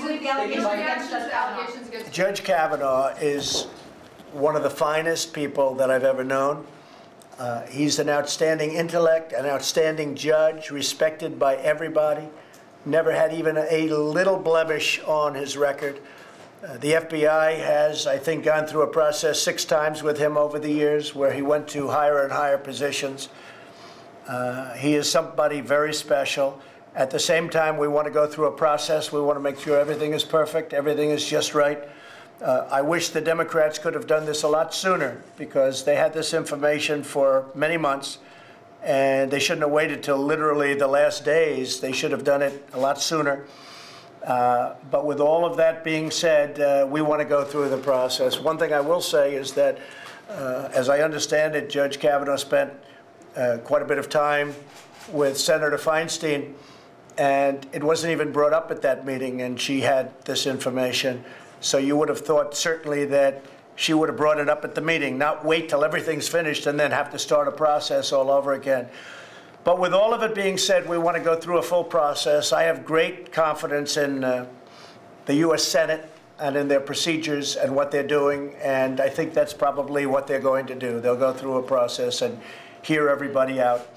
believe the allegations against Judge Kavanaugh is one of the finest people that I've ever known. He's an outstanding intellect, an outstanding judge, respected by everybody. Never had even a little blemish on his record. The FBI has, I think, gone through a process 6 times with him over the years where he went to higher and higher positions. He is somebody very special. At the same time, we want to go through a process. We want to make sure everything is perfect, everything is just right. I wish the Democrats could have done this a lot sooner because they had this information for many months, and they shouldn't have waited till literally the last days. They should have done it a lot sooner. But with all of that being said, we want to go through the process. One thing I will say is that, as I understand it, Judge Kavanaugh spent quite a bit of time with Senator Feinstein, and it wasn't even brought up at that meeting, and she had this information. So you would have thought certainly that she would have brought it up at the meeting, not wait till everything's finished and then have to start a process all over again. But with all of it being said, we want to go through a full process. I have great confidence in the U.S. Senate and in their procedures and what they're doing, and I think that's probably what they're going to do. They'll go through a process and hear everybody out.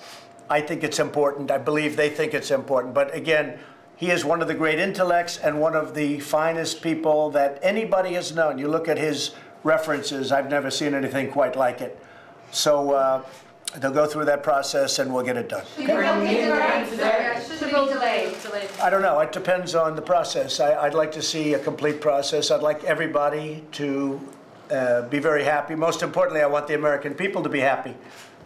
I think it's important. I believe they think it's important. But again, he is one of the great intellects and one of the finest people that anybody has known. You look at his references, I've never seen anything quite like it. So they'll go through that process and we'll get it done. Should it be delayed? I don't know. It depends on the process. I'd like to see a complete process. I'd like everybody to be very happy. Most importantly, I want the American people to be happy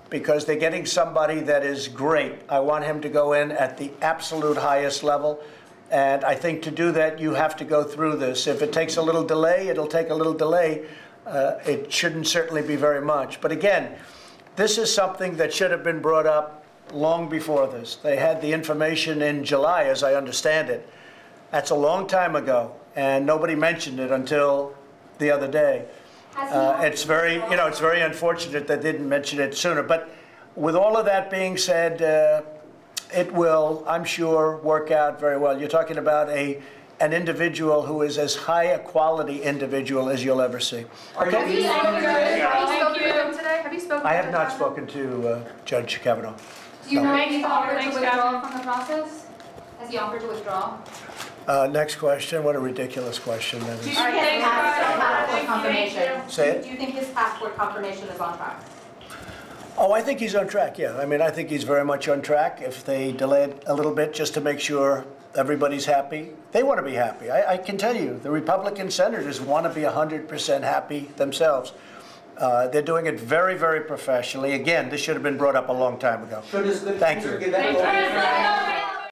because they're getting somebody that is great. I want him to go in at the absolute highest level. And I think to do that, you have to go through this. If it takes a little delay, it'll take a little delay. It shouldn't certainly be very much. But again, this is something that should have been brought up long before this. They had the information in July, as I understand it. That's a long time ago, and nobody mentioned it until the other day. It's very, it's very unfortunate that they didn't mention it sooner. But with all of that being said, it will, I'm sure, work out very well. You're talking about an individual who is as high a quality individual as you'll ever see. Okay. Have you spoken to him today? Have you spoken to him? I have not spoken to Judge Kavanaugh. Do you know if he's offered to withdraw from the process? Has he offered to withdraw? Next question. What a ridiculous question that is. Do you think his passport confirmation? Say it? Do you think his passport confirmation is on track? Oh, I think he's on track, yeah. I mean, I think he's very much on track. If they delay it a little bit just to make sure everybody's happy, they want to be happy. I can tell you, the Republican senators want to be 100% happy themselves. They're doing it very, very professionally. Again, this should have been brought up a long time ago. Thank you.